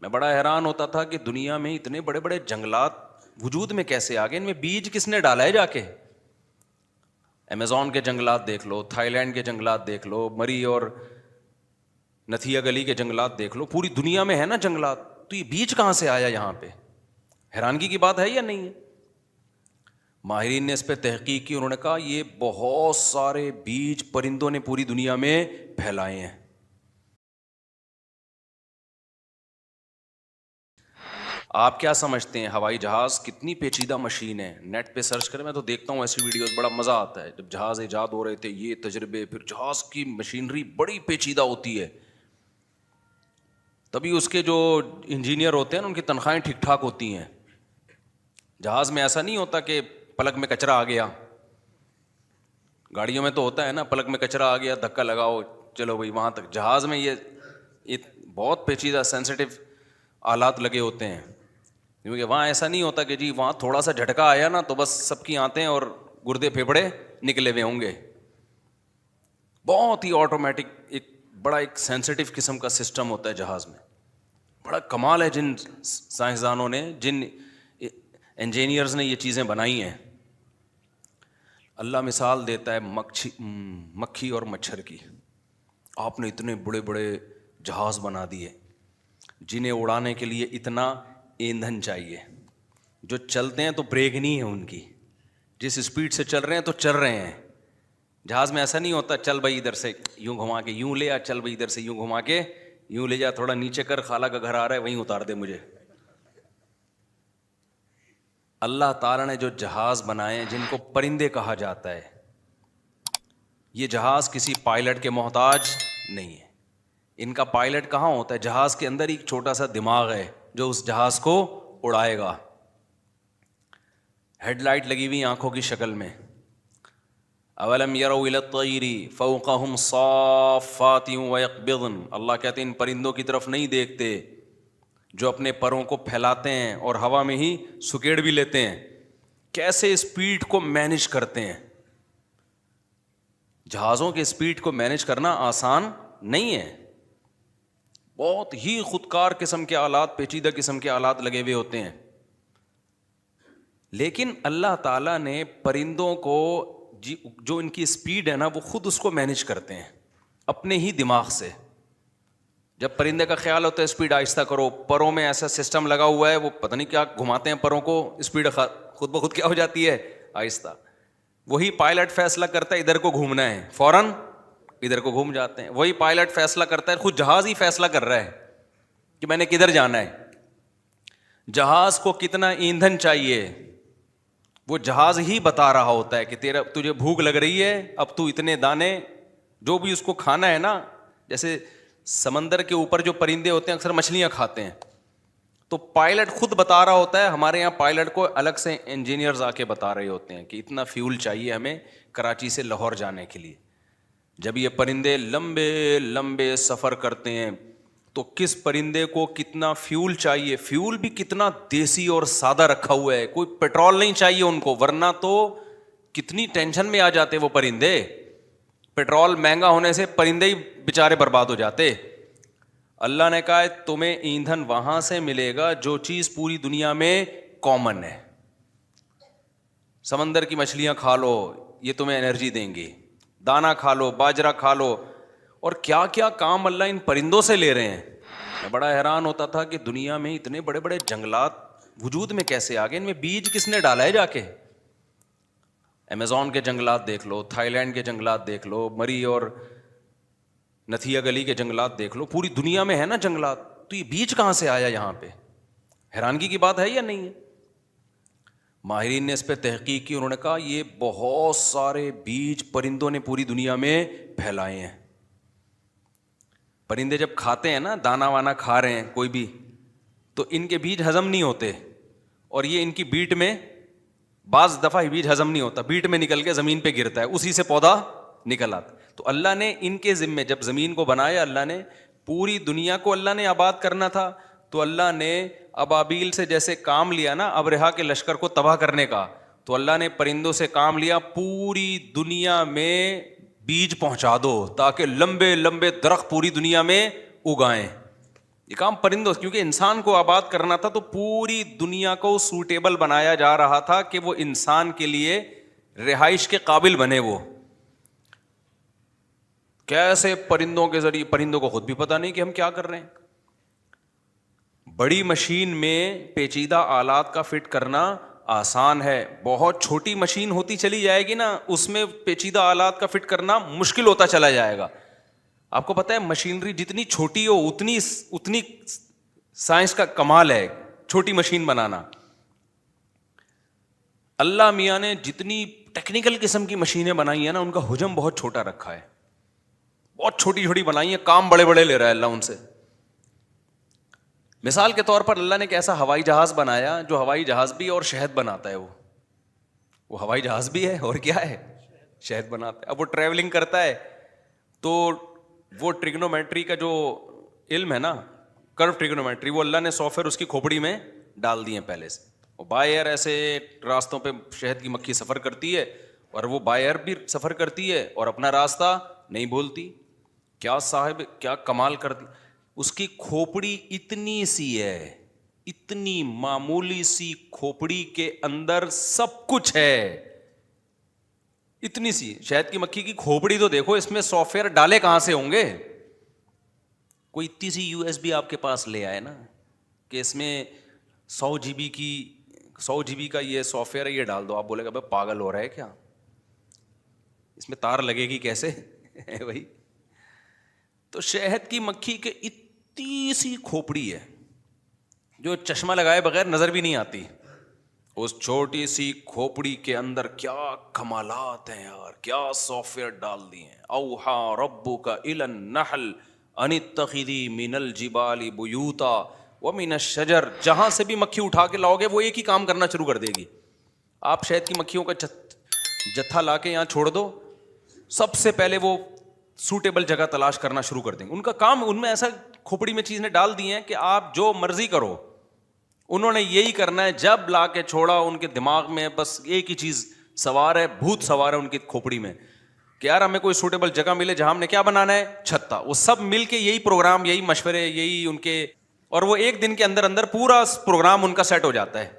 میں بڑا حیران ہوتا تھا کہ دنیا میں اتنے بڑے بڑے جنگلات وجود میں کیسے آ گئے، ان میں بیج کس نے ڈالا ہے جا کے؟ امیزون کے جنگلات دیکھ لو، تھائی لینڈ کے جنگلات دیکھ لو، مری اور نتھیا گلی کے جنگلات دیکھ لو، پوری دنیا میں ہے نا جنگلات، تو یہ بیج کہاں سے آیا یہاں پہ؟ حیرانگی کی بات ہے یا نہیں ہے؟ ماہرین نے اس پہ تحقیق کی، انہوں نے کہا یہ بہت سارے بیج پرندوں نے پوری دنیا میں پھیلائے ہیں۔ آپ کیا سمجھتے ہیں ہوائی جہاز کتنی پیچیدہ مشین ہے؟ نیٹ پہ سرچ کریں، میں تو دیکھتا ہوں ایسی ویڈیوز، بڑا مزہ آتا ہے جب جہاز ایجاد ہو رہے تھے یہ تجربے، پھر جہاز کی مشینری بڑی پیچیدہ ہوتی ہے، تبھی اس کے جو انجینئر ہوتے ہیں ان کی تنخواہیں ٹھیک ٹھاک ہوتی ہیں۔ جہاز میں ایسا نہیں ہوتا کہ پلک میں کچرا آ گیا، گاڑیوں میں تو ہوتا ہے نا، پلک میں کچرا آ گیا دھکا لگاؤ چلو بھائی وہاں تک، جہاز میں یہ بہت پیچیدہ سینسٹیو آلات لگے ہوتے ہیں، کیونکہ وہاں ایسا نہیں ہوتا کہ جی وہاں تھوڑا سا جھٹکا آیا نا تو بس سب کی آنتیں اور گردے پھیپھڑے نکلے ہوئے ہوں گے۔ بہت ہی آٹومیٹک ایک سینسٹیو قسم کا سسٹم ہوتا ہے جہاز میں۔ بڑا کمال ہے جن سائنسدانوں نے، جن انجینئرز نے یہ چیزیں بنائی ہیں۔ اللہ مثال دیتا ہے مکھی اور مچھر کی۔ آپ نے اتنے بڑے بڑے جہاز بنا دیے جنہیں اڑانے کے لیے اتنا ایندھن چاہیے، جو چلتے ہیں تو بریک نہیں ہے ان کی، جس اسپیڈ سے چل رہے ہیں تو چل رہے ہیں۔ جہاز میں ایسا نہیں ہوتا چل بھائی ادھر سے یوں گھما کے یوں لے آ، چل بھائی ادھر سے یوں گھما کے یوں لے جا، تھوڑا نیچے کر، خالہ کا گھر آ رہا ہے وہیں اتار دے مجھے۔ اللہ تعالیٰ نے جو جہاز بنائے ہیں جن کو پرندے کہا جاتا ہے، یہ جہاز کسی پائلٹ کے محتاج نہیں ہے۔ ان کا پائلٹ کہاں ہوتا ہے؟ جہاز کے اندر ایک چھوٹا سا دماغ ہے جو اس جہاز کو اڑائے گا۔ ہیڈ لائٹ لگی ہوئی آنکھوں کی شکل میں۔ اولم یروا الی الطیر فوقہم صافات ویقبضن، اللہ کہتے ہیں ان پرندوں کی طرف نہیں دیکھتے جو اپنے پروں کو پھیلاتے ہیں اور ہوا میں ہی سکیڑ بھی لیتے ہیں، کیسے اسپیڈ کو مینج کرتے ہیں۔ جہازوں کے اسپیڈ کو مینج کرنا آسان نہیں ہے، بہت ہی خودکار قسم کے آلات، پیچیدہ قسم کے آلات لگے ہوئے ہوتے ہیں۔ لیکن اللہ تعالیٰ نے پرندوں کو جو ان کی اسپیڈ ہے نا وہ خود اس کو مینج کرتے ہیں اپنے ہی دماغ سے۔ جب پرندے کا خیال ہوتا ہے اسپیڈ آہستہ کرو، پروں میں ایسا سسٹم لگا ہوا ہے، وہ پتہ نہیں کیا گھماتے ہیں پروں کو، اسپیڈ خود بخود کیا ہو جاتی ہے؟ آہستہ۔ وہی پائلٹ فیصلہ کرتا ہے ادھر کو گھومنا ہے، فوراً ادھر کو گھوم جاتے ہیں۔ وہی پائلٹ فیصلہ کرتا ہے، خود جہاز ہی فیصلہ کر رہا ہے کہ میں نے کدھر جانا ہے۔ جہاز کو کتنا ایندھن چاہیے وہ جہاز ہی بتا رہا ہوتا ہے کہ تجھے بھوک لگ رہی ہے، اب تو اتنے دانے جو بھی اس کو کھانا ہے نا، جیسے سمندر کے اوپر جو پرندے ہوتے ہیں اکثر مچھلیاں کھاتے ہیں، تو پائلٹ خود بتا رہا ہوتا ہے۔ ہمارے یہاں پائلٹ کو الگ سے انجینئرز آ کے بتا رہے ہوتے ہیں کہ اتنا فیول چاہیے ہمیں کراچی سے لاہور جانے کے لیے۔ جب یہ پرندے لمبے لمبے سفر کرتے ہیں تو کس پرندے کو کتنا فیول چاہیے، فیول بھی کتنا دیسی اور سادہ رکھا ہوا ہے، کوئی پیٹرول نہیں چاہیے ان کو، ورنہ تو کتنی ٹینشن میں آ جاتے وہ پرندے۔ پیٹرول مہنگا ہونے سے پرندے ہی بیچارے برباد ہو جاتے۔ اللہ نے کہا ہے تمہیں ایندھن وہاں سے ملے گا جو چیز پوری دنیا میں کامن ہے۔ سمندر کی مچھلیاں کھا لو، یہ تمہیں انرجی دیں گی، دانا کھا لو، باجرہ کھا لو، اور کیا کیا کام اللہ ان پرندوں سے لے رہے ہیں۔ میں بڑا حیران ہوتا تھا کہ دنیا میں اتنے بڑے بڑے جنگلات وجود میں کیسے آ گئے، ان میں بیج کس نے ڈالا ہے جا کے؟ امیزون کے جنگلات دیکھ لو، تھائی لینڈ کے جنگلات دیکھ لو، مری اور نتھیا گلی کے جنگلات دیکھ لو، پوری دنیا میں ہے نا جنگلات، تو یہ بیج کہاں سے آیا یہاں پہ؟ حیرانگی کی بات ہے یا نہیں ہے؟ ماہرین نے اس پہ تحقیق کی، انہوں نے کہا یہ بہت سارے بیج پرندوں نے پوری دنیا میں پھیلائے ہیں۔ پرندے جب کھاتے ہیں نا، دانا وانا کھا رہے ہیں کوئی بھی، تو ان کے بیج ہضم نہیں ہوتے، اور یہ ان کی بیٹ میں بعض دفعہ بیج ہضم نہیں ہوتا، بیٹ میں نکل کے زمین پہ گرتا ہے، اسی سے پودا نکل آتا۔ تو اللہ نے ان کے ذمے جب زمین کو بنایا، اللہ نے پوری دنیا کو اللہ نے آباد کرنا تھا، تو اللہ نے ابابیل سے جیسے کام لیا نا ابرہا کے لشکر کو تباہ کرنے کا، تو اللہ نے پرندوں سے کام لیا پوری دنیا میں بیج پہنچا دو تاکہ لمبے لمبے درخت پوری دنیا میں اگائیں۔ یہ کام پرندوں، کیونکہ انسان کو آباد کرنا تھا تو پوری دنیا کو سوٹیبل بنایا جا رہا تھا کہ وہ انسان کے لیے رہائش کے قابل بنے. وہ کیسے پرندوں کے ذریعے، پرندوں کو خود بھی پتہ نہیں کہ ہم کیا کر رہے ہیں. بڑی مشین میں پیچیدہ آلات کا فٹ کرنا آسان ہے، بہت چھوٹی مشین ہوتی چلی جائے گی نا، اس میں پیچیدہ آلات کا فٹ کرنا مشکل ہوتا چلا جائے گا. آپ کو پتہ ہے مشینری جتنی چھوٹی ہو اتنی سائنس کا کمال ہے چھوٹی مشین بنانا. اللہ میاں نے جتنی ٹیکنیکل قسم کی مشینیں بنائی ہیں نا، ان کا حجم بہت چھوٹا رکھا ہے، بہت چھوٹی چھوٹی بنائی ہیں، کام بڑے بڑے لے رہا ہے اللہ ان سے. مثال کے طور پر اللہ نے ایک ایسا ہوائی جہاز بنایا جو ہوائی جہاز بھی اور شہد بناتا ہے. وہ ہوائی جہاز بھی ہے اور کیا ہے، شہد بناتا ہے. اب وہ ٹریولنگ کرتا ہے تو وہ ٹریگنومیٹری کا جو علم ہے نا، کرو ٹریگنومیٹری، وہ اللہ نے سافٹ ویئر اس کی کھوپڑی میں ڈال دی ہیں پہلے سے. وہ بائی ایئر ایسے راستوں پہ شہد کی مکھی سفر کرتی ہے، اور وہ بائی ایئر بھی سفر کرتی ہے اور اپنا راستہ نہیں بھولتی. کیا صاحب، کیا کمال کر دی. اس کی کھوپڑی اتنی سی ہے، اتنی معمولی سی کھوپڑی کے اندر سب کچھ ہے، اتنی سی. شہد کی مکھی کی کھوپڑی تو دیکھو، اس میں سافٹ ویئر ڈالے کہاں سے ہوں گے. کوئی اتنی سی USB آپ کے پاس لے آئے نا کہ اس میں 100 GB کا یہ سافٹ ویئر ہے، یہ ڈال دو. آپ بولے گا بھائی پاگل ہو رہا ہے کیا، اس میں تار لگے گی کیسے بھائی. تو شہد کی مکھی کے اتنی سی کھوپڑی ہے جو چشمہ لگائے بغیر نظر بھی نہیں آتی. اس چھوٹی سی کھوپڑی کے اندر کیا کمالات ہیں یار، کیا سافٹ ویئر ڈال دی ہیں. اوحا ربک الی النحل ان اتخذی من الجبال بیوتا ومن الشجر. جہاں سے بھی مکھی اٹھا کے لاؤ گے وہ ایک ہی کام کرنا شروع کر دے گی. آپ شہد کی مکھیوں کا جتھا لا کے یہاں چھوڑ دو، سب سے پہلے وہ سوٹیبل جگہ تلاش کرنا شروع کر دیں گے. ان کا کام، ان میں ایسا کھوپڑی میں چیزیں ڈال دی ہیں کہ آپ جو مرضی کرو، انہوں نے یہی کرنا ہے. جب لا کے چھوڑا ان کے دماغ میں بس ایک ہی چیز سوار ہے، بھوت سوار ہے ان کی کھوپڑی میں کہ یار ہمیں کوئی سوٹیبل جگہ ملے جہاں ہم نے کیا بنانا ہے، چھتا. وہ سب مل کے یہی پروگرام، یہی مشورے، یہی ان کے، اور وہ ایک دن کے اندر اندر پورا پروگرام ان کا سیٹ ہو جاتا ہے.